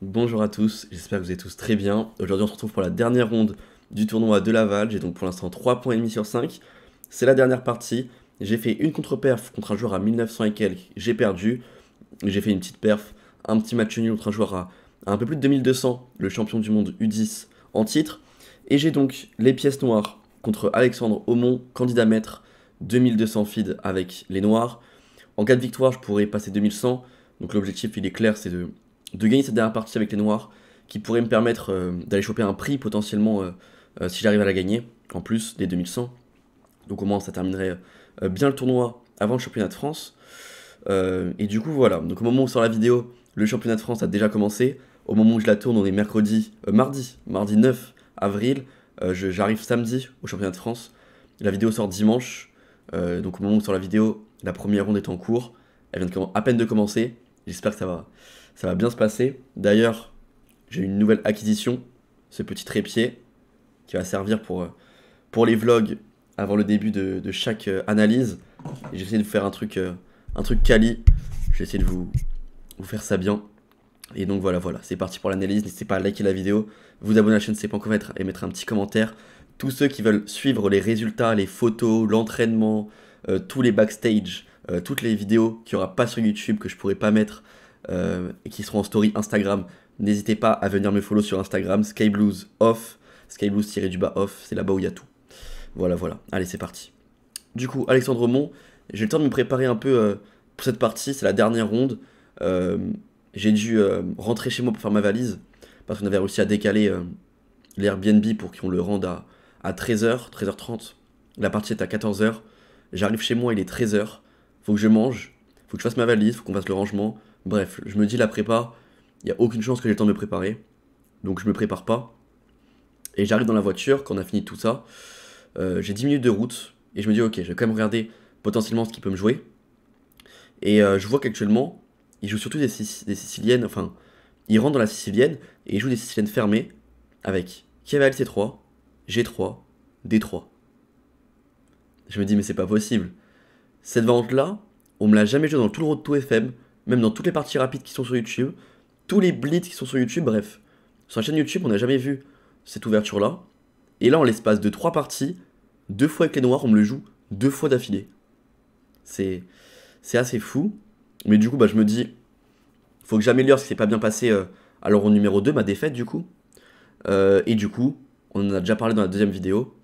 Bonjour à tous, j'espère que vous êtes tous très bien. Aujourd'hui on se retrouve pour la dernière ronde du tournoi de Laval. J'ai donc pour l'instant 3 points et demi sur 5. C'est la dernière partie. J'ai fait une contre-perf contre un joueur à 1900 et quelques, j'ai perdu. J'ai fait une petite perf, un petit match nul contre un joueur à un peu plus de 2200, le champion du monde U10 en titre. Et j'ai donc les pièces noires contre Alexandre Aumont, candidat maître, 2200 feed avec les noirs. En cas de victoire, je pourrais passer 2100. Donc l'objectif, il est clair, c'est de gagner cette dernière partie avec les noirs, qui pourrait me permettre d'aller choper un prix potentiellement si j'arrive à la gagner, en plus des 2100. Donc au moins, ça terminerait bien le tournoi avant le championnat de France. Et du coup, voilà. Donc au moment où sort la vidéo, le championnat de France a déjà commencé. Au moment où je la tourne, on est mardi 9 avril. J'arrive samedi au championnat de France. La vidéo sort dimanche. Donc au moment où sort la vidéo, la première ronde est en cours. Elle vient à peine de commencer. J'espère que ça va bien se passer. D'ailleurs, j'ai une nouvelle acquisition, ce petit trépied, qui va servir pour les vlogs avant le début de chaque analyse. Et j'ai essayé de vous faire un truc quali. Je vais essayer de vous faire ça bien. Et donc voilà, c'est parti pour l'analyse. N'hésitez pas à liker la vidéo, vous abonner à la chaîne si ce n'est pas encore fait et mettre un petit commentaire. Tous ceux qui veulent suivre les résultats, les photos, l'entraînement, tous les backstage, toutes les vidéos qu'il n'y aura pas sur YouTube, que je pourrais pas mettre, et qui seront en story Instagram, n'hésitez pas à venir me follow sur Instagram, Skyblues off, Skyblues-off, c'est là-bas où il y a tout. Voilà. Allez, c'est parti. Du coup, Alexandre Mont, j'ai le temps de me préparer un peu pour cette partie, c'est la dernière ronde. Euh, j'ai dû rentrer chez moi pour faire ma valise, parce qu'on avait réussi à décaler l'Airbnb pour qu'on le rende à 13h, 13h30. La partie est à 14h. J'arrive chez moi, il est 13h. Faut que je mange, faut que je fasse ma valise, faut qu'on fasse le rangement. Bref, je me dis la prépa, il n'y a aucune chance que j'ai le temps de me préparer. Donc je me prépare pas. Et j'arrive dans la voiture, quand on a fini tout ça. J'ai 10 minutes de route. Et je me dis, ok, je vais quand même regarder potentiellement ce qui peut me jouer. Et je vois qu'actuellement, il joue surtout des Siciliennes. Enfin, il rentre dans la Sicilienne et il joue des Siciliennes fermées avec Cavalier C3, G3, D3. Je me dis, mais c'est pas possible. Cette variante-là, on me l'a jamais joué dans tout le Road to FM, même dans toutes les parties rapides qui sont sur YouTube, tous les blitz qui sont sur YouTube, bref. Sur la chaîne YouTube, on n'a jamais vu cette ouverture-là. Et là, en l'espace de 3 parties, 2 fois avec les noirs, on me le joue 2 fois d'affilée. C'est assez fou. Mais du coup, je me dis, faut que j'améliore ce qui s'est pas bien passé à l'euro numéro 2, ma défaite du coup. Et du coup, on en a déjà parlé dans la deuxième vidéo.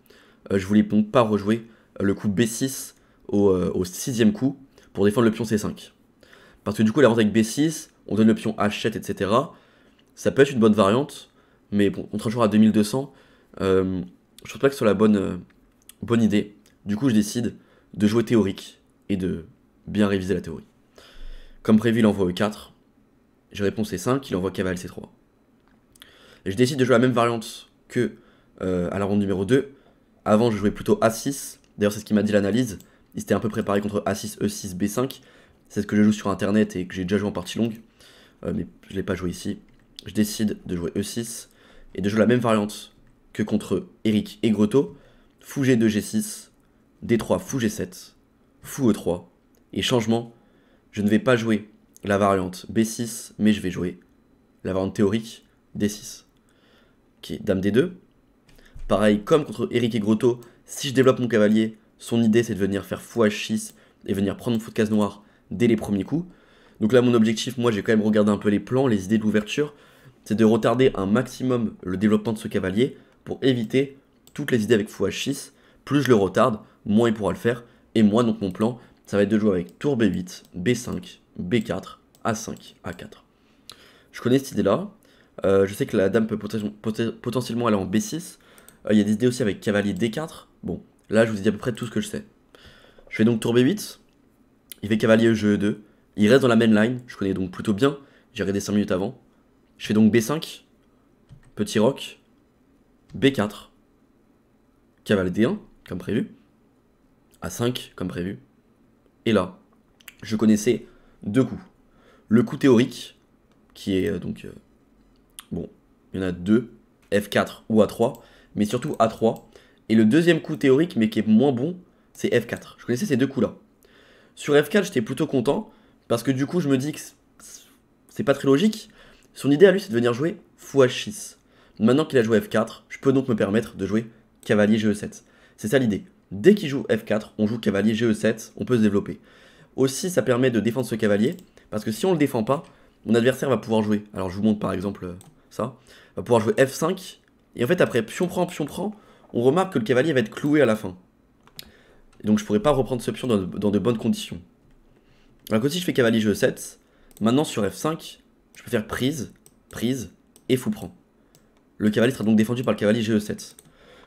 Je voulais donc pas rejouer le coup B6 au sixième coup pour défendre le pion C5. Parce que du coup, la vente avec B6, on donne le pion H7, etc. Ça peut être une bonne variante, mais bon, contre un joueur à 2200, je trouve pas que ce soit la bonne idée. Du coup, je décide de jouer théorique et de bien réviser la théorie. Comme prévu, il envoie E4. Je réponds C5, il envoie cavalier C3. Et je décide de jouer la même variante que à la ronde numéro 2. Avant, je jouais plutôt A6. D'ailleurs, c'est ce qu'il m'a dit l'analyse. Il s'était un peu préparé contre A6, E6, B5. C'est ce que je joue sur internet et que j'ai déjà joué en partie longue. Mais je ne l'ai pas joué ici. Je décide de jouer E6 et de jouer la même variante que contre Eric et Grotto. Fou G2, G6, D3, Fou G7, Fou E3. Et changement, je ne vais pas jouer la variante B6, mais je vais jouer la variante théorique D6. Qui est Dame D2. Pareil, comme contre Eric et Grotto, si je développe mon cavalier, son idée c'est de venir faire Fou H6 et venir prendre mon fou de case noire dès les premiers coups. Donc là, mon objectif, moi j'ai quand même regardé un peu les plans, les idées de l'ouverture, c'est de retarder un maximum le développement de ce cavalier pour éviter toutes les idées avec Fou H6. Plus je le retarde, moins il pourra le faire. Et moi, donc mon plan, ça va être de jouer avec Tour B8, B5, B4, A5, A4. Je connais cette idée-là. Je sais que la dame peut potentiellement aller en B6. Il y a des idées aussi avec cavalier D4. Bon, là je vous dis à peu près tout ce que je sais. Je fais donc Tour B8. Il fait cavalier E2. Il reste dans la main line. Je connais donc plutôt bien. J'ai regardé 5 minutes avant. Je fais donc B5. Petit roc. B4. Cavalier D1, comme prévu. A5, comme prévu. Et là, je connaissais 2 coups. Le coup théorique, qui est bon, il y en a 2, F4 ou A3, mais surtout A3. Et le deuxième coup théorique, mais qui est moins bon, c'est F4. Je connaissais ces 2 coups-là. Sur F4, j'étais plutôt content, parce que du coup, je me dis que c'est pas très logique. Son idée à lui, c'est de venir jouer fou H6. Maintenant qu'il a joué F4, je peux donc me permettre de jouer cavalier GE7. C'est ça l'idée. Dès qu'il joue F4, on joue cavalier GE7, on peut se développer. Aussi, ça permet de défendre ce cavalier, parce que si on le défend pas, mon adversaire va pouvoir jouer. Alors je vous montre par exemple ça. Va pouvoir jouer F5, et en fait après pion prend, on remarque que le cavalier va être cloué à la fin. Et donc je pourrais pas reprendre ce pion dans de bonnes conditions. Alors que si je fais cavalier GE7, maintenant sur F5, je peux faire prise, prise, et fou prend. Le cavalier sera donc défendu par le cavalier GE7.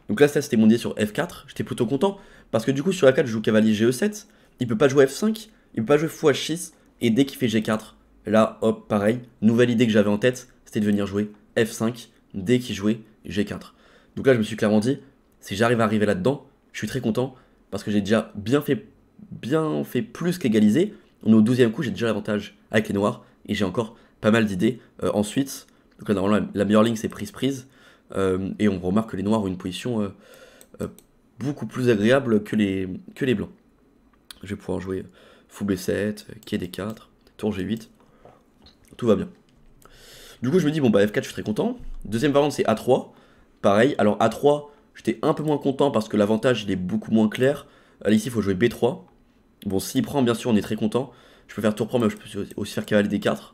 Donc là, ça c'était mon idée sur F4, j'étais plutôt content, parce que du coup sur F4 je joue cavalier GE7, il peut pas jouer F5, il peut pas jouer fou H6, et dès qu'il fait G4, là hop, pareil, nouvelle idée que j'avais en tête, c'était de venir jouer F5 dès qu'il jouait G4. Donc là je me suis clairement dit, si j'arrive à arriver là-dedans, je suis très content, parce que j'ai déjà bien fait plus qu'égaliser. On est au 12e coup, j'ai déjà l'avantage avec les noirs, et j'ai encore pas mal d'idées ensuite. Donc là normalement la meilleure ligne c'est prise, et on remarque que les noirs ont une position beaucoup plus agréable que les blancs. Je vais pouvoir jouer fou B7, quai D4, tour G8, tout va bien. Du coup je me dis bon bah F4 je suis très content. Deuxième variante c'est A3, pareil. Alors A3 j'étais un peu moins content parce que l'avantage il est beaucoup moins clair. Là ici il faut jouer B3. Bon s'il prend bien sûr on est très content. Je peux faire tour prend mais je peux aussi faire cavalier D4.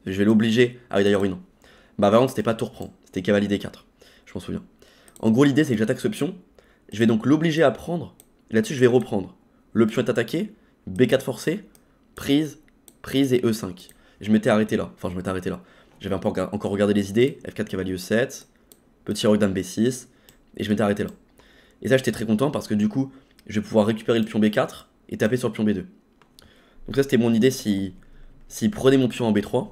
Je vais l'obliger. Ah oui d'ailleurs oui non. Ma variante c'était pas tour prend, c'était cavalier D4. Je m'en souviens. En gros l'idée c'est que j'attaque ce pion. Je vais donc l'obliger à prendre. Et là-dessus je vais reprendre. Le pion est attaqué, B4 forcé, prise, prise et E5. Et je m'étais arrêté là. Enfin je m'étais arrêté là. J'avais encore regardé les idées. F4 cavalier E7, petit roc dame B6. Et je m'étais arrêté là. Et ça j'étais très content parce que du coup je vais pouvoir récupérer le pion B4 et taper sur le pion B2. Donc ça c'était mon idée s'il prenait mon pion en B3.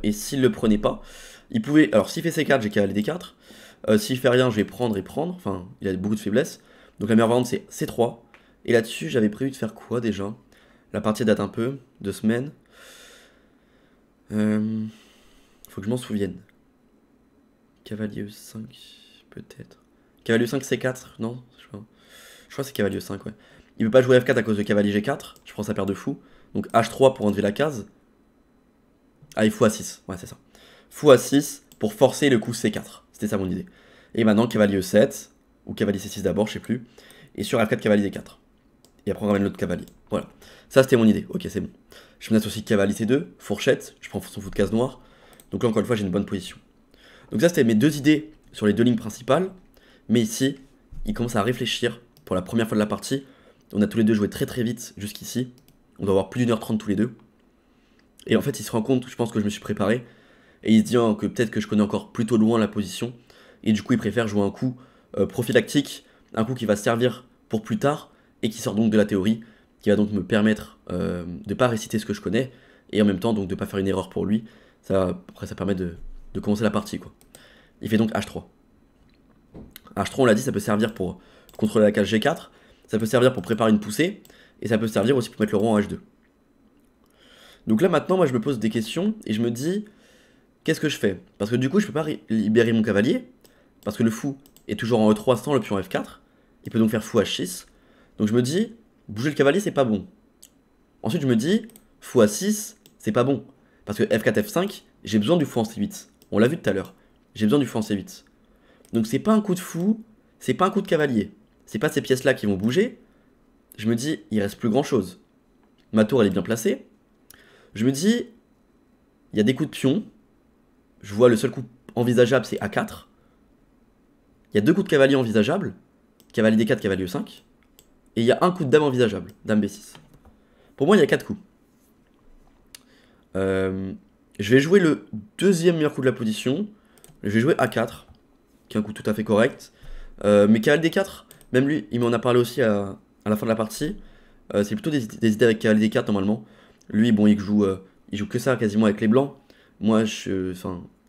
Et s'il le prenait pas, il pouvait. Alors s'il fait C4, j'ai cavalier D4. S'il fait rien, je vais prendre et prendre. Enfin, il a beaucoup de faiblesses. Donc la meilleure variante c'est C3. Et là-dessus, j'avais prévu de faire quoi déjà? La partie date un peu, 2 semaines. Faut que je m'en souvienne. Cavalier E5, peut-être. Cavalier E5, C4, non? Je crois que c'est cavalier E5, ouais. Il peut pas jouer F4 à cause de cavalier G4. Je prends sa paire de fou. Donc H3 pour enlever la case. Ah, il faut A6, ouais, c'est ça. Fou A6 pour forcer le coup C4. C'était ça mon idée. Et maintenant, cavalier E7, ou cavalier C6 d'abord, je sais plus. Et sur F4, cavalier D4. Et après, on ramène l'autre cavalier. Voilà. Ça, c'était mon idée. Ok, c'est bon. Je me associe cavalier C2, fourchette. Je prends son fou de case noire. Donc là, encore une fois, j'ai une bonne position. Donc ça, c'était mes deux idées sur les deux lignes principales. Mais ici, il commence à réfléchir pour la première fois de la partie. On a tous les deux joué très très vite jusqu'ici. On doit avoir plus d'1h30 tous les deux. Et en fait, il se rend compte, je pense que je me suis préparé. Et il se dit que peut-être que je connais encore plutôt loin la position. Et du coup, il préfère jouer un coup prophylactique, un coup qui va servir pour plus tard, et qui sort donc de la théorie, qui va donc me permettre de ne pas réciter ce que je connais, et en même temps donc de ne pas faire une erreur pour lui. Après, ça permet de commencer la partie, quoi. Il fait donc H3. H3, on l'a dit, ça peut servir pour contrôler la case G4, ça peut servir pour préparer une poussée, et ça peut servir aussi pour mettre le roi en H2. Donc là maintenant moi je me pose des questions et je me dis qu'est-ce que je fais? Parce que du coup je peux pas libérer mon cavalier, parce que le fou est toujours en E3 sans le pion F4, il peut donc faire fou H6. Donc je me dis, bouger le cavalier c'est pas bon. Ensuite je me dis, fou A6 c'est pas bon, parce que F4 F5 j'ai besoin du fou en C8. On l'a vu tout à l'heure, j'ai besoin du fou en C8. Donc c'est pas un coup de fou, c'est pas un coup de cavalier, c'est pas ces pièces là qui vont bouger. Je me dis, il reste plus grand chose. Ma tour elle est bien placée. Je me dis, il y a des coups de pion. Je vois le seul coup envisageable, c'est A4. Il y a deux coups de cavalier envisageables. Cavalier D4, cavalier E5. Et il y a un coup de dame envisageable. Dame B6. Pour moi, il y a 4 coups. Je vais jouer le deuxième meilleur coup de la position. Je vais jouer A4, qui est un coup tout à fait correct. Mais cavalier D4, même lui, il m'en a parlé aussi à la fin de la partie. C'est plutôt des idées avec cavalier D4 normalement. Lui, bon, il joue que ça quasiment avec les blancs. Moi, c'est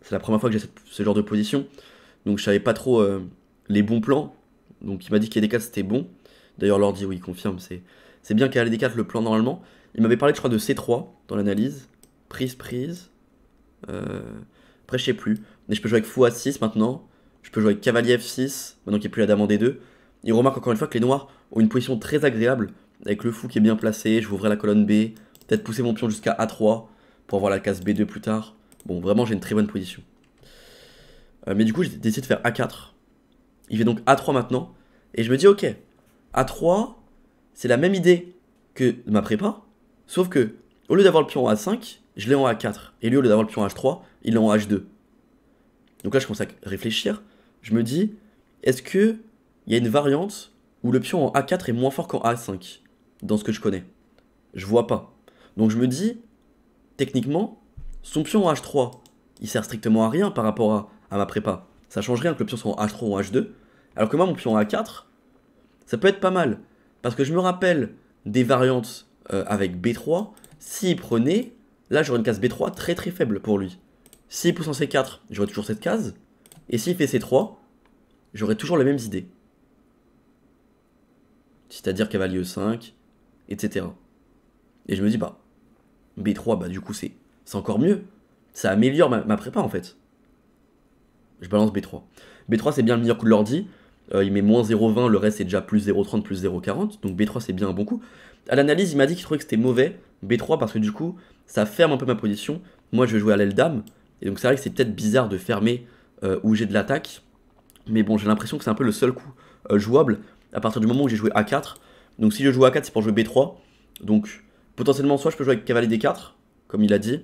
la première fois que j'ai ce genre de position. Donc, je savais pas trop les bons plans. Donc, il m'a dit qu'il y a des 4 c'était bon. D'ailleurs, l'ordi, oui, il confirme. C'est bien qu'il y a des 4 le plan normalement. Il m'avait parlé, je crois, de C3 dans l'analyse. Prise. Après, je sais plus. Mais je peux jouer avec fou A6 maintenant. Je peux jouer avec cavalier F6. Maintenant qu'il n'y a plus la dame en D2. Il remarque encore une fois que les noirs ont une position très agréable. Avec le fou qui est bien placé. Je vais ouvrir la colonne B. Peut-être pousser mon pion jusqu'à A3. pour avoir la case B2 plus tard. Bon, vraiment, j'ai une très bonne position. Mais du coup, j'ai décidé de faire A4. Il fait donc A3 maintenant. Et je me dis, ok, A3, c'est la même idée que ma prépa. Sauf que, au lieu d'avoir le pion en A5, je l'ai en A4. Et lui, au lieu d'avoir le pion en H3, il est en H2. Donc là, je commence à réfléchir. Je me dis, est-ce que il y a une variante où le pion en A4 est moins fort qu'en A5 dans ce que je connais? Je vois pas. Donc je me dis, techniquement, son pion en H3, il sert strictement à rien par rapport à ma prépa. Ça change rien que le pion soit en H3 ou en H2. Alors que moi, mon pion en A4, ça peut être pas mal. Parce que je me rappelle des variantes avec B3. S'il prenait, là j'aurais une case B3 très très faible pour lui. S'il pousse en C4, j'aurais toujours cette case. Et s'il fait C3, j'aurais toujours les mêmes idées. C'est-à-dire cavalier E5, etc. Et je me dis, bah, B3, bah du coup c'est encore mieux. Ça améliore ma prépa en fait. Je balance B3. B3 c'est bien le meilleur coup de l'ordi. Il met moins 0,20, le reste c'est déjà plus 0,30, plus 0,40. Donc B3 c'est bien un bon coup. À l'analyse, il m'a dit qu'il trouvait que c'était mauvais, B3, parce que du coup, ça ferme un peu ma position. Moi je vais jouer à l'aile dame. Et donc c'est vrai que c'est peut-être bizarre de fermer où j'ai de l'attaque. Mais bon, j'ai l'impression que c'est un peu le seul coup jouable à partir du moment où j'ai joué A4. Donc si je joue A4, c'est pour jouer B3. Donc potentiellement, soit je peux jouer avec cavalier D4, comme il a dit,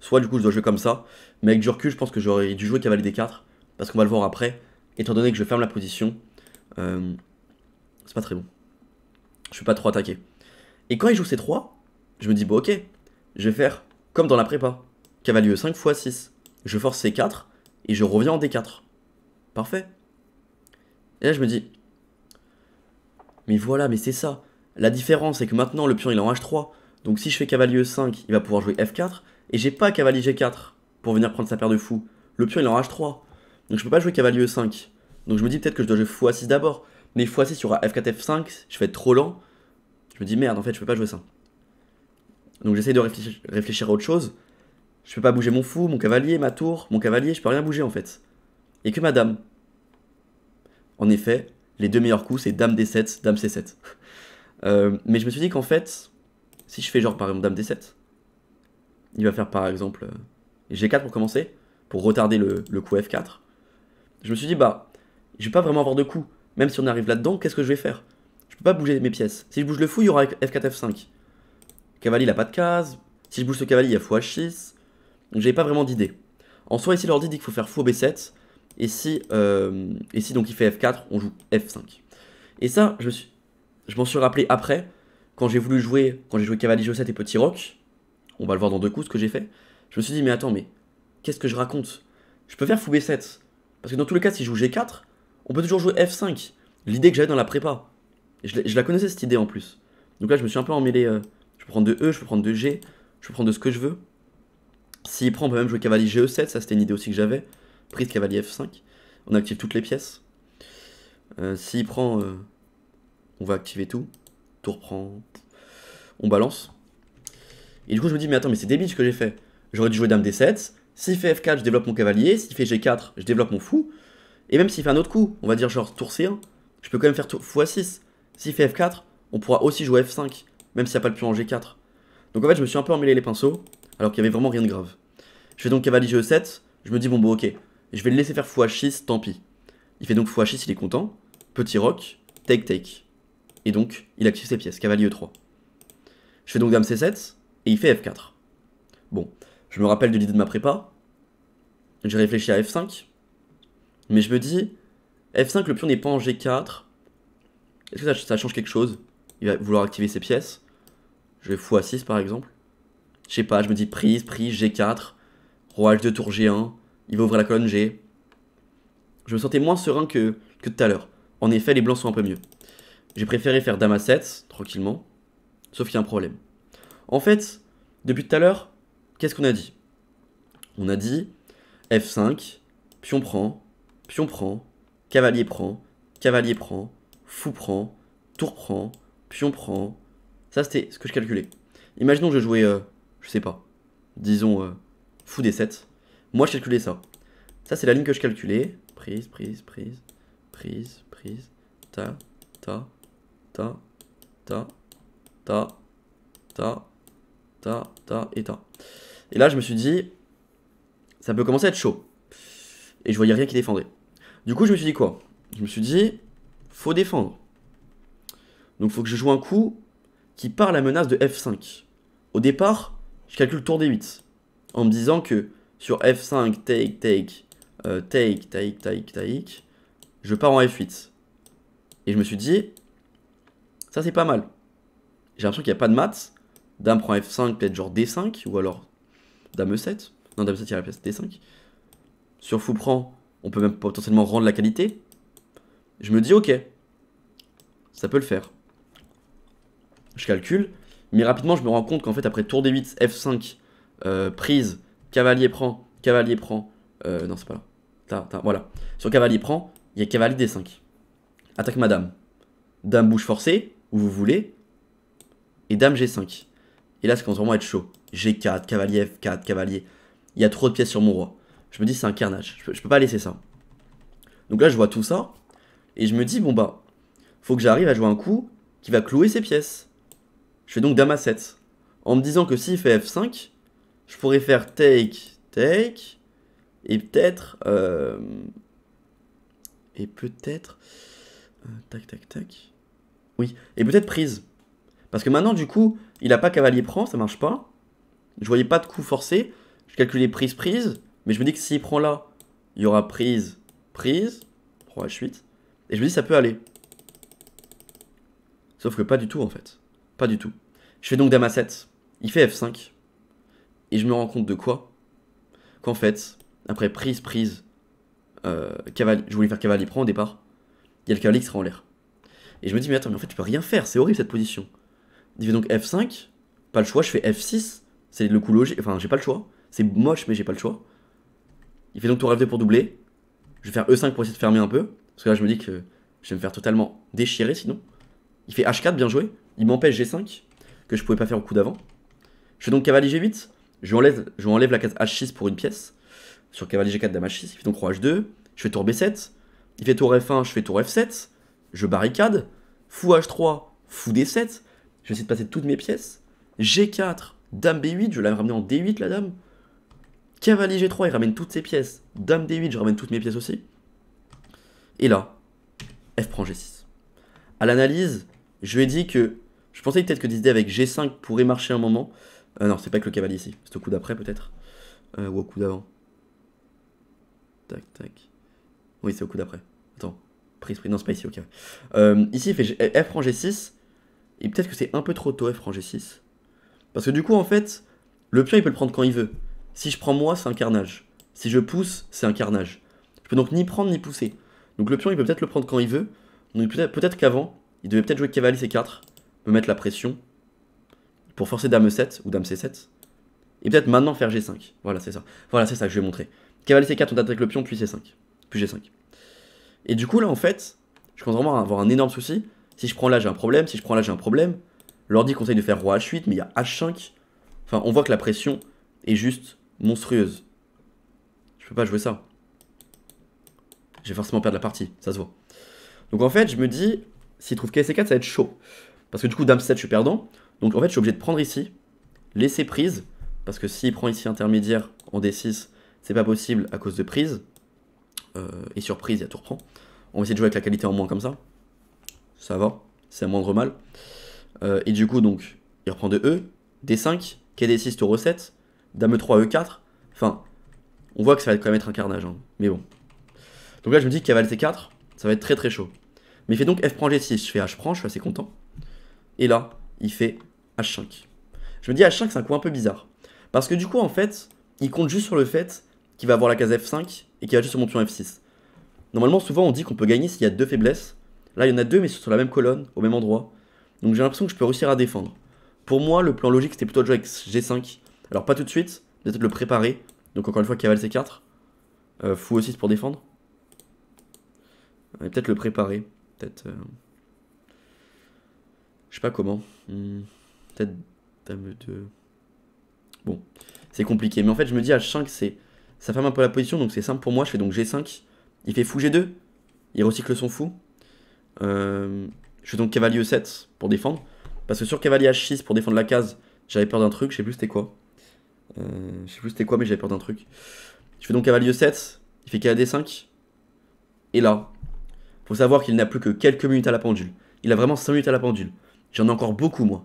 soit du coup je dois jouer comme ça. Mais avec du recul, je pense que j'aurais dû jouer cavalier D4, parce qu'on va le voir après. Étant donné que je ferme la position, c'est pas très bon. Je peux pas trop attaquer. Et quand il joue C3, je me dis, bon ok, je vais faire comme dans la prépa. Cavalier E5 x 6. Je force C4 et je reviens en D4. Parfait. Et là je me dis, mais voilà, mais c'est ça. La différence c'est que maintenant le pion il est en H3. Donc si je fais cavalier E5, il va pouvoir jouer F4. Et j'ai pas cavalier G4 pour venir prendre sa paire de fous. Le pion il est en H3. Donc je peux pas jouer cavalier E5. Donc je me dis peut-être que je dois jouer x6 d'abord. Mais x6 il y aura F4, F5, je vais être trop lent. Je me dis merde, en fait je peux pas jouer ça. Donc j'essaye de réfléchir à autre chose. Je peux pas bouger mon fou, mon cavalier, ma tour, mon cavalier, je peux rien bouger en fait. Et que ma dame. En effet, les deux meilleurs coups c'est dame D7, dame C7. Mais je me suis dit qu'en fait, si je fais genre par exemple dame D7, il va faire par exemple G4 pour commencer, pour retarder le coup F4. Je me suis dit bah, je vais pas vraiment avoir de coups. Même si on arrive là-dedans, qu'est-ce que je vais faire? Je peux pas bouger mes pièces. Si je bouge le fou, il y aura F4, F5. Cavalier, il a pas de case. Si je bouge ce cavalier, il y a fou H6. Donc j'avais pas vraiment d'idée. En soi, ici, l'ordi dit qu'il faut faire fou B7. Et si donc il fait F4, on joue F5. Et ça, je m'en suis rappelé après, quand j'ai joué cavalier G7 et petit roc. On va le voir dans deux coups, ce que j'ai fait. Je me suis dit, mais attends, mais qu'est-ce que je raconte? Je peux faire fou B7. Parce que dans tous les cas, si je joue G4, on peut toujours jouer F5. L'idée que j'avais dans la prépa. Et je la connaissais cette idée en plus. Donc là, je me suis un peu emmêlé. Je peux prendre de E, je peux prendre de G, je peux prendre de ce que je veux. S'il prend, on peut même jouer cavalier GE7, ça c'était une idée aussi que j'avais. Prise cavalier F5. On active toutes les pièces. S'il prend, on va activer tout. Tour prend. On balance. Et du coup, je me dis, mais attends, mais c'est débile ce que j'ai fait. J'aurais dû jouer dame D7. S'il fait F4, je développe mon cavalier. S'il fait G4, je développe mon fou. Et même s'il fait un autre coup, on va dire genre tour C1, je peux quand même faire fou A6. S'il fait F4, on pourra aussi jouer F5, même s'il n'y a pas le pion en G4. Donc en fait, je me suis un peu emmêlé les pinceaux, alors qu'il n'y avait vraiment rien de grave. Je fais donc cavalier G7, je me dis bon ok, je vais le laisser faire fou H6, tant pis. Il fait donc fou H6, il est content. Petit roc, take take. Et donc, il active ses pièces, cavalier E3. Je fais donc dame C7, et il fait F4. Bon, je me rappelle de l'idée de ma prépa. J'ai réfléchi à F5. Mais je me dis, F5, le pion n'est pas en G4. Est-ce que ça change quelque chose? Il va vouloir activer ses pièces. Je vais fou A6 par exemple. Je sais pas, je me dis prise, G4. Roi H2, tour G1. Il va ouvrir la colonne G. Je me sentais moins serein que tout à l'heure. En effet, les blancs sont un peu mieux. J'ai préféré faire dame A7, tranquillement. Sauf qu'il y a un problème. En fait, depuis tout à l'heure, qu'est-ce qu'on a dit? On a dit F5, pion prend, cavalier prend, fou prend, tour prend, pion prend. Ça, c'était ce que je calculais. Imaginons que je jouais, je sais pas, disons fou D7. Moi, je calculais ça. Ça, c'est la ligne que je calculais. Prise, ta, ta, ta, ta, ta, ta, ta, ta, et ta. Et là, je me suis dit, ça peut commencer à être chaud. Et je voyais rien qui défendait. Du coup, je me suis dit quoi? Je me suis dit, faut défendre. Donc, faut que je joue un coup qui part la menace de F5. Au départ, je calcule tour D8. En me disant que sur F5, take, je pars en F8. Et je me suis dit, ça c'est pas mal. J'ai l'impression qu'il n'y a pas de maths. Dame prend F5, peut-être genre D5, ou alors Dame E7. Non, Dame E7, il y a la place D5. Sur fou prend, on peut même potentiellement rendre la qualité. Je me dis, ok, ça peut le faire. Je calcule, mais rapidement, je me rends compte qu'en fait, après tour D8, F5, prise, cavalier prend, non, c'est pas là. Voilà. Sur cavalier prend, il y a cavalier D5. Attaque madame. Dame bouche forcée, où vous voulez. Et dame G5. Et là, ça commence vraiment à être chaud. G4, cavalier F4, cavalier. Il y a trop de pièces sur mon roi. Je me dis, c'est un carnage. Je peux pas laisser ça. Donc là, je vois tout ça. Et je me dis, bon bah, faut que j'arrive à jouer un coup qui va clouer ses pièces. Je fais donc dame A7. En me disant que s'il fait F5, je pourrais faire take. Et peut-être... tac. Oui, et peut-être prise. Parce que maintenant, du coup, il a pas cavalier prend, ça marche pas. Je voyais pas de coup forcé. Je calculais prise. Mais je me dis que s'il prend là, il y aura prise. Roi H8. Et je me dis, ça peut aller. Sauf que pas du tout, en fait. Pas du tout. Je fais donc dame A7. Il fait F5. Et je me rends compte de quoi? Qu'en fait, après prise, cavalier, je voulais faire cavalier prend au départ. Il y a le cavalier qui sera en l'air. Et je me dis, mais attends, mais en fait, tu peux rien faire, c'est horrible cette position. Il fait donc F5, pas le choix, je fais F6, c'est le coup logique, enfin, j'ai pas le choix. C'est moche, mais j'ai pas le choix. Il fait donc tour F2 pour doubler. Je vais faire E5 pour essayer de fermer un peu. Parce que là, je me dis que je vais me faire totalement déchirer sinon. Il fait H4, bien joué. Il m'empêche G5, que je pouvais pas faire au coup d'avant. Je fais donc cavalier G8. Je lui enlève la case H6 pour une pièce. Sur cavalier G4, dame H6. Il fait donc roi H2. Je fais tour B7. Il fait tour F1, je fais tour F7. Je barricade. Fou H3, fou D7. Je vais essayer de passer toutes mes pièces. G4, dame B8, je l'ai ramené en D8 la dame. Cavalier G3, il ramène toutes ses pièces. Dame D8, je ramène toutes mes pièces aussi. Et là, F prend G6. À l'analyse, je lui ai dit que je pensais peut-être que décider avec G5 pourrait marcher un moment. Non, c'est pas que le cavalier ici. C'est au coup d'après peut-être. Ou au coup d'avant. Tac. Oui, c'est au coup d'après. Attends. Prise. Non, c'est pas ici, ok. Ici, il fait F prend G6. Et peut-être que c'est un peu trop tôt F prend G6. Parce que du coup, en fait, le pion, il peut le prendre quand il veut. Si je prends moi, c'est un carnage. Si je pousse, c'est un carnage. Je peux donc ni prendre ni pousser. Donc le pion, il peut peut-être le prendre quand il veut. Donc peut-être qu'avant, il devait peut-être jouer cavalier C4, me mettre la pression, pour forcer dame E7 ou dame C7. Et peut-être maintenant faire G5. Voilà, c'est ça. Voilà, c'est ça que je vais montrer. Cavalier C4, on attaque le pion, puis C5. Puis G5. Et du coup, là, en fait, je commence vraiment à avoir un énorme souci. Si je prends là, j'ai un problème. Si je prends là, j'ai un problème. L'ordi conseille de faire roi H8, mais il y a H5. Enfin, on voit que la pression est juste monstrueuse. Je peux pas jouer ça. Je vais forcément perdre la partie, ça se voit. Donc en fait, je me dis, s'il trouve KC4, ça va être chaud. Parce que du coup, dame 7, je suis perdant. Donc en fait, je suis obligé de prendre ici, laisser prise. Parce que s'il prend ici intermédiaire en D6, c'est pas possible à cause de prise. Et sur prise, il y a tour prend. On va essayer de jouer avec la qualité en moins comme ça. Ça va, c'est à moindre mal. Et du coup, donc, il reprend de E, D5, quai D6, tour E7, dame E3, E4. Enfin, on voit que ça va quand même être un carnage. Hein. Mais bon. Donc là, je me dis que cavalier C4, ça va être très chaud. Mais il fait donc F prend G6, je fais H prend, je suis assez content. Et là, il fait H5. Je me dis H5, c'est un coup un peu bizarre. Parce que du coup, en fait, il compte juste sur le fait qu'il va avoir la case F5 et qu'il va juste sur mon pion F6. Normalement, souvent, on dit qu'on peut gagner s'il y a deux faiblesses. Là, il y en a deux, mais sur la même colonne, au même endroit. Donc j'ai l'impression que je peux réussir à défendre. Pour moi, le plan logique, c'était plutôt de jouer avec G5. Alors pas tout de suite, peut-être le préparer. Donc encore une fois, cavalier C4. Fou E6 pour défendre. Et peut-être le préparer. Peut-être... Je sais pas comment. Peut-être dame 2. Bon, c'est compliqué. Mais en fait, je me dis H5, ça ferme un peu la position, donc c'est simple pour moi. Je fais donc G5. Il fait fou G2. Il recycle son fou. Je fais donc cavalier E7 pour défendre. Parce que sur cavalier H6 pour défendre la case, j'avais peur d'un truc, je sais plus c'était quoi. Je sais plus c'était quoi, mais j'avais peur d'un truc. Je fais donc cavalier E7, il fait cavalier D5. Et là, faut savoir qu'il n'a plus que quelques minutes à la pendule. Il a vraiment 5 minutes à la pendule. J'en ai encore beaucoup, moi.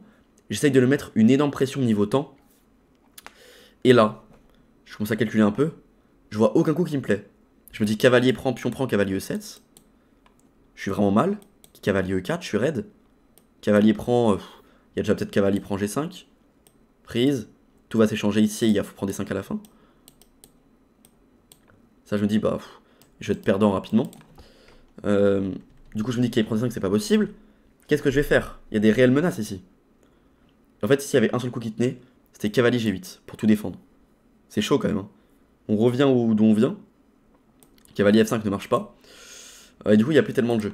J'essaye de le mettre une énorme pression niveau temps. Et là, je commence à calculer un peu. Je vois aucun coup qui me plaît. Je me dis cavalier prend, pion prend, cavalier E7. Je suis vraiment mal. Cavalier E4, je suis raide. Cavalier prend, il y a déjà peut-être cavalier prend G5. Prise. Tout va s'échanger ici, il faut prendre des 5 à la fin. Ça, je me dis, bah, je vais être perdant rapidement. Du coup, je me dis qu'il prend des 5, c'est pas possible. Qu'est-ce que je vais faire? Il y a des réelles menaces ici. En fait, ici, il y avait un seul coup qui tenait. C'était cavalier G8 pour tout défendre. C'est chaud quand même. Hein. On revient d'où on vient. Cavalier F5 ne marche pas. Et du coup, il n'y a plus tellement de jeu.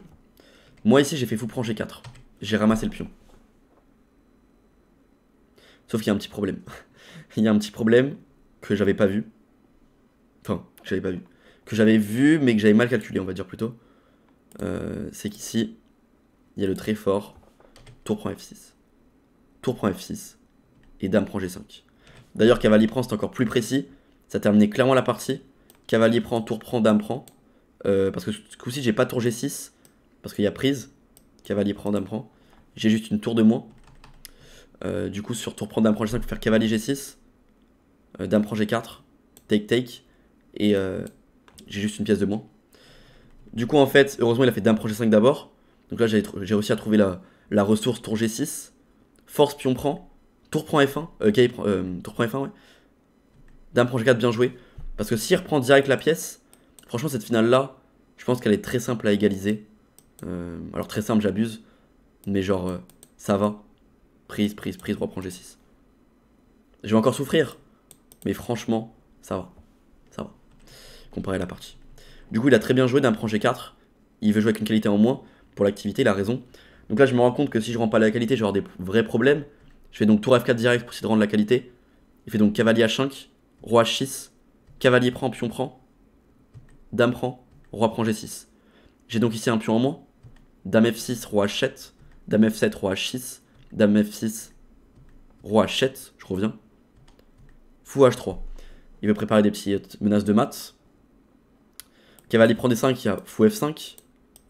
Moi, ici, j'ai fait fou prend G4. J'ai ramassé le pion. Sauf qu'il y a un petit problème. Il y a un petit problème que j'avais pas vu. Enfin, que j'avais pas vu. Que j'avais vu, mais que j'avais mal calculé, on va dire plutôt. C'est qu'ici, il y a le très fort tour prend F6. Tour prend F6. Et dame prend G5. D'ailleurs, cavalier prend, c'est encore plus précis. Ça terminait clairement la partie. Cavalier prend, tour prend, dame prend. Parce que ce coup-ci, j'ai pas tour G6. Parce qu'il y a prise. Cavalier prend, dame prend. J'ai juste une tour de moins. Du coup, sur tour prend, dame prend G5, il faut faire cavalier G6. Dame prend G4. Take, take. Et j'ai juste une pièce de moins. Du coup, en fait, heureusement, il a fait dame prend G5 d'abord. Donc là, j'ai réussi à trouver la ressource tour G6. Force pion prend. Tour prend F1. Tour prend F1, ouais. Dame prend G4, bien joué. Parce que s'il reprend direct la pièce, franchement, cette finale-là, je pense qu'elle est très simple à égaliser. Alors, très simple, j'abuse. Mais genre, ça va. Prise, prise, prise, roi prend G6. Je vais encore souffrir. Mais franchement, ça va. Ça va. Comparé à la partie. Du coup, il a très bien joué, dame prend G4. Il veut jouer avec une qualité en moins. Pour l'activité, il a raison. Donc là, je me rends compte que si je rends pas la qualité, je vais avoir des vrais problèmes. Je fais donc tour F4 direct pour essayer de rendre la qualité. Il fait donc cavalier H5, roi H6, cavalier prend, pion prend, dame prend, roi prend G6. J'ai donc ici un pion en moins. Dame F6, roi H7, dame F7, roi H6, dame F6, roi H7, je reviens. Fou H3. Il veut préparer des petites menaces de maths. Cavalier prend D5, il y a fou F5,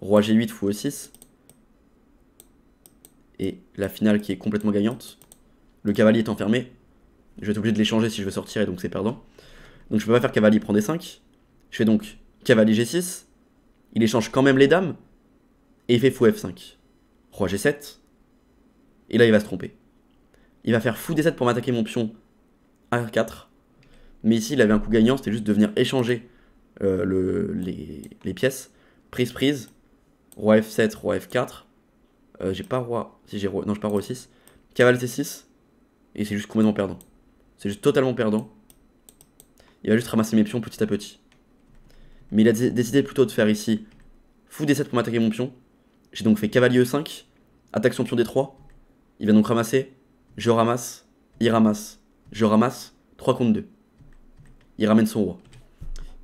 roi G8, fou E6. Et la finale qui est complètement gagnante. Le cavalier est enfermé. Je vais être obligé de l'échanger si je veux sortir et donc c'est perdant. Donc je peux pas faire cavalier prend D5. Je fais donc cavalier G6. Il échange quand même les dames. Et il fait fou F5. Roi G7. Et là il va se tromper. Il va faire fou D7 pour m'attaquer mon pion A4. Mais ici il avait un coup gagnant, c'était juste de venir échanger les pièces. Prise, prise. Roi F7, roi F4. J'ai pas roi. Si j'ai roi. Non, j'ai pas roi 6. Cavalier C6. Et c'est juste complètement perdant. C'est juste totalement perdant. Il va juste ramasser mes pions petit à petit. Mais il a décidé plutôt de faire ici fou D7 pour m'attaquer mon pion. J'ai donc fait cavalier E5. Attaque son pion D3. Il va donc ramasser. Je ramasse. Il ramasse. Je ramasse. 3 contre 2. Il ramène son roi.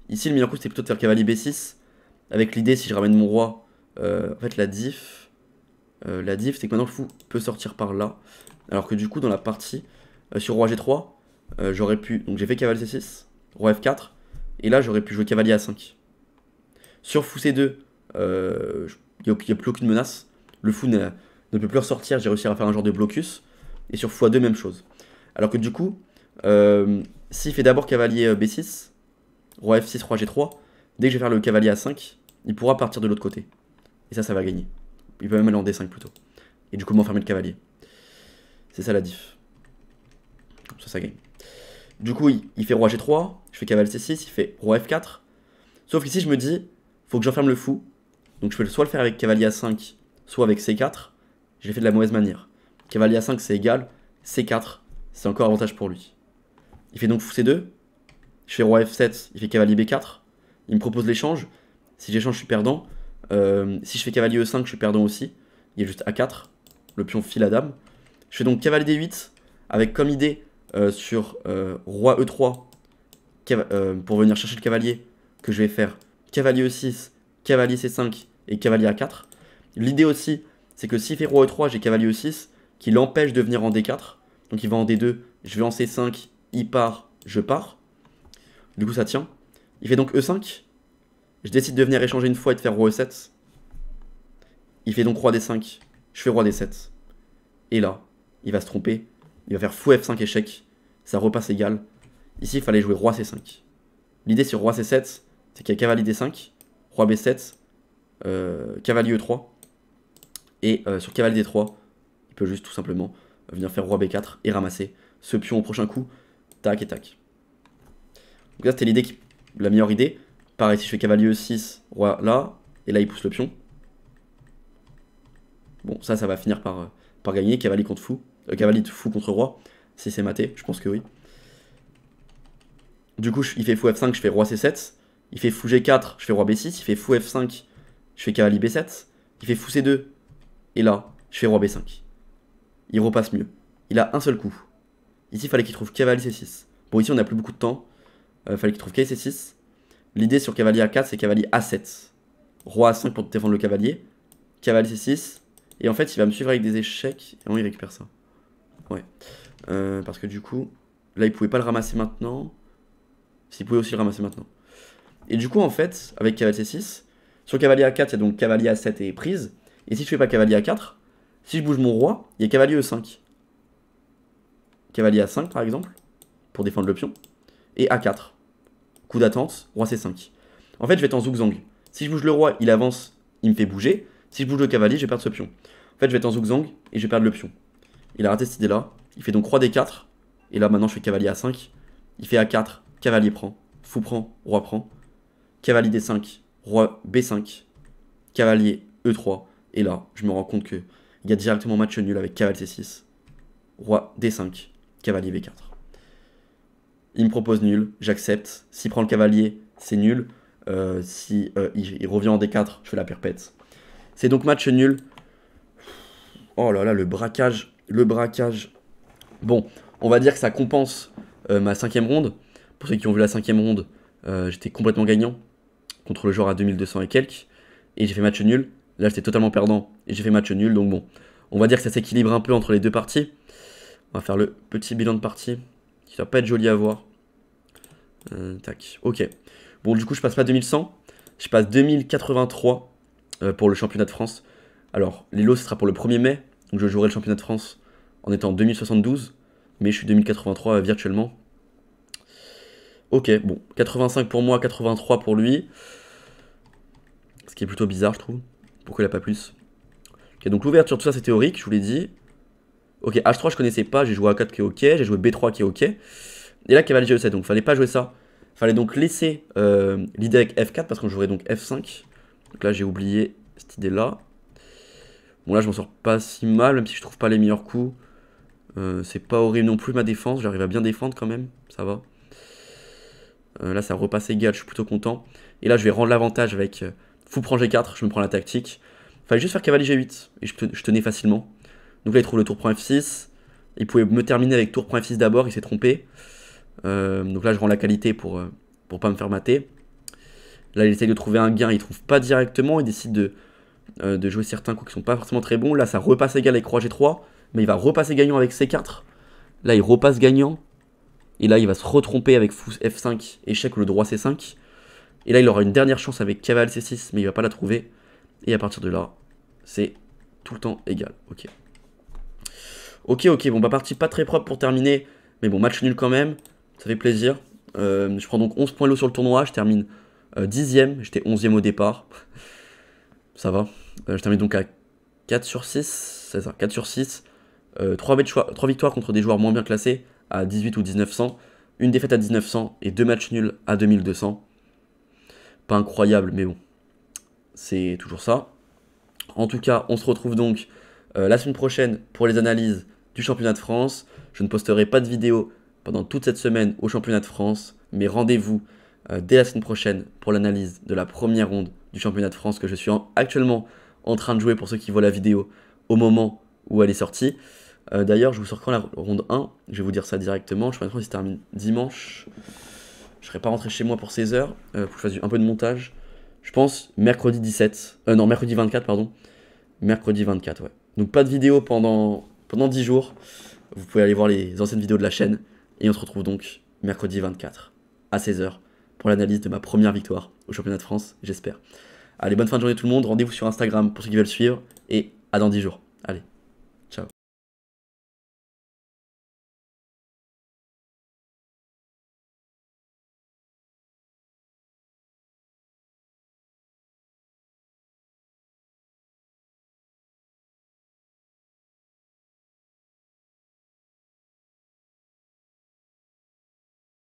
Ici, le meilleur coup, c'était plutôt de faire cavalier B6. Avec l'idée, si je ramène mon roi. En fait, la diff, c'est que maintenant le fou peut sortir par là. Alors que du coup, dans la partie, sur roi G3, j'aurais pu. Donc j'ai fait cavalier C6, roi F4. Et là, j'aurais pu jouer cavalier A5. Sur fou C2, il n'y a plus aucune menace. Le fou ne peut plus ressortir. J'ai réussi à faire un genre de blocus. Et sur fou A2, même chose. Alors que du coup, s'il fait d'abord cavalier B6, roi F6, roi G3, dès que je vais faire le cavalier A5, il pourra partir de l'autre côté. Et ça va gagner. Il peut même aller en D5 plutôt. Et du coup, m'enfermer le cavalier. C'est ça la diff. Ça gagne. Du coup, il fait roi G3, je fais cavalier C6, il fait roi F4. Sauf qu'ici, je me dis, faut que j'enferme le fou. Donc je peux soit le faire avec cavalier A5, soit avec C4. Je l'ai fait de la mauvaise manière. Cavalier A5, c'est égal. C4, c'est encore avantage pour lui. Il fait donc fou C2. Je fais roi F7, il fait cavalier B4. Il me propose l'échange. Si j'échange, je suis perdant. Si je fais cavalier E5, je suis perdant aussi. Il y a juste A4. Le pion file à dame. Je fais donc cavalier D8 avec comme idée sur roi E3 pour venir chercher le cavalier que je vais faire cavalier E6, cavalier C5 et cavalier A4. L'idée aussi, c'est que s'il fait roi E3, j'ai cavalier E6 qui l'empêche de venir en D4. Donc il va en D2, je vais en C5 il part, je pars. Du coup, ça tient. Il fait donc E5. Je décide de venir échanger une fois et de faire Roi E7. Il fait donc Roi D5. Je fais Roi D7. Et là, il va se tromper. Il va faire Fou F5 échec. Ça repasse égal. Ici, il fallait jouer Roi C5. L'idée sur Roi C7, c'est qu'il y a cavalier D5, Roi B7, cavalier E3. Et sur cavalier D3, il peut juste tout simplement venir faire Roi B4 et ramasser ce pion au prochain coup. Tac et tac. Donc là, c'était l'idée la meilleure idée. Pareil, si je fais cavalier E6, Roi là, et là, il pousse le pion. Bon, ça va finir par gagner. Cavalier contre fou. Cavalier de fou contre roi. Si c'est maté, je pense que oui. Du coup, il fait fou F5, je fais Roi C7. Il fait fou G4, je fais Roi B6. Il fait fou F5, je fais cavalier B7. Il fait fou C2. Et là, je fais Roi B5. Il repasse mieux. Il a un seul coup. Ici, il fallait qu'il trouve cavalier C6. Bon, ici, on n'a plus beaucoup de temps. Il fallait qu'il trouve cavalier C6. L'idée sur cavalier A4, c'est cavalier A7. Roi A5 pour défendre le cavalier. Cavalier C6. Et en fait, il va me suivre avec des échecs. Et non, il récupère ça. Ouais. Parce que du coup, là, il pouvait pas le ramasser maintenant. S'il pouvait aussi le ramasser maintenant. Et du coup, en fait, avec cavalier C6, sur cavalier A4, il y a donc cavalier A7 et prise. Et si je fais pas cavalier A4, si je bouge mon roi, il y a cavalier E5. Cavalier A5, par exemple, pour défendre le pion. Et A4. Coup d'attente, roi C5. En fait, je vais être en zigzag. Si je bouge le roi, il avance, il me fait bouger. Si je bouge le cavalier, je vais perdre ce pion. En fait, je vais être en zigzag et je vais perdre le pion. Il a raté cette idée-là. Il fait donc roi D4. Et là, maintenant, je fais cavalier A5. Il fait A4, cavalier prend. Fou prend, roi prend. Cavalier D5, roi B5. Cavalier E3. Et là, je me rends compte qu'il y a directement match nul avec cavalier C6. Roi D5, cavalier B4. Il me propose nul, j'accepte. S'il prend le cavalier, c'est nul. Si il revient en D4, je fais la perpète. C'est donc match nul. Oh là là, le braquage. Le braquage. Bon, on va dire que ça compense ma 5ème ronde. Pour ceux qui ont vu la 5ème ronde, j'étais complètement gagnant contre le joueur à 2200 et quelques. Et j'ai fait match nul. Là, j'étais totalement perdant et j'ai fait match nul. Donc bon, on va dire que ça s'équilibre un peu entre les deux parties. On va faire le petit bilan de partie qui va pas être joli à voir. Tac, ok. Bon, du coup, je passe pas 2100. Je passe 2083 pour le championnat de France. Alors, les lots, ce sera pour le 1er mai. Donc, je jouerai le championnat de France en étant 2072. Mais je suis 2083 virtuellement. Ok, bon. 85 pour moi, 83 pour lui. Ce qui est plutôt bizarre, je trouve. Pourquoi il n'a pas plus? Ok, donc l'ouverture, tout ça, c'est théorique, je vous l'ai dit. Ok, H3, je connaissais pas. J'ai joué A4 qui est ok. J'ai joué B3 qui est ok. Et là, cavalier G7. Donc, fallait pas jouer ça. Fallait donc laisser l'idée avec F4 parce qu'on jouerait donc F5. Donc là, j'ai oublié cette idée-là. Bon, là, je m'en sors pas si mal, même si je trouve pas les meilleurs coups. C'est pas horrible non plus ma défense. J'arrive à bien défendre quand même. Ça va. Là, ça repasse égal. Je suis plutôt content. Et là, je vais rendre l'avantage avec fou prend G4. Je me prends la tactique. Fallait juste faire cavalier G8. Et je tenais facilement. Donc là, il trouve le tour prend F6. Il pouvait me terminer avec tour prend F6 d'abord. Il s'est trompé. Donc là, je rends la qualité pour pas me faire mater. Là, il essaye de trouver un gain. Il trouve pas directement. Il décide de jouer certains coups qui sont pas forcément très bons. Là, ça repasse égal avec roi G3. Mais il va repasser gagnant avec C4. Là, il repasse gagnant. Et là, il va se retromper avec fou F5, échec ou le droit C5. Et là, il aura une dernière chance avec cavalier C6, mais il va pas la trouver. Et à partir de là, c'est tout le temps égal. Ok. Ok, bon, bah partie pas très propre pour terminer. Mais bon, match nul quand même. Ça fait plaisir. Je prends donc 11 points lots sur le tournoi. Je termine 10ème. J'étais 11ème au départ. Ça va. Je termine donc à 4 sur 6. C'est ça, 4 sur 6. 3 victoires contre des joueurs moins bien classés à 18 ou 1900. Une défaite à 1900 et 2 matchs nuls à 2200. Pas incroyable, mais bon. C'est toujours ça. En tout cas, on se retrouve donc la semaine prochaine pour les analyses du championnat de France. Je ne posterai pas de vidéo pendant toute cette semaine au championnat de France, mais rendez-vous dès la semaine prochaine pour l'analyse de la première ronde du championnat de France que je suis actuellement en train de jouer pour ceux qui voient la vidéo au moment où elle est sortie. D'ailleurs, je vous sors quand la ronde 1, je vais vous dire ça directement. Je pense que ça se termine dimanche. Je ne serai pas rentré chez moi pour 16h, pour que je fasse un peu de montage. Je pense mercredi 24, pardon. Mercredi 24, ouais. Donc pas de vidéo pendant 10 jours. Vous pouvez aller voir les anciennes vidéos de la chaîne. Et on se retrouve donc mercredi 24 à 16h pour l'analyse de ma première victoire au championnat de France, j'espère. Allez, bonne fin de journée tout le monde, rendez-vous sur Instagram pour ceux qui veulent suivre, et à dans 10 jours. Allez.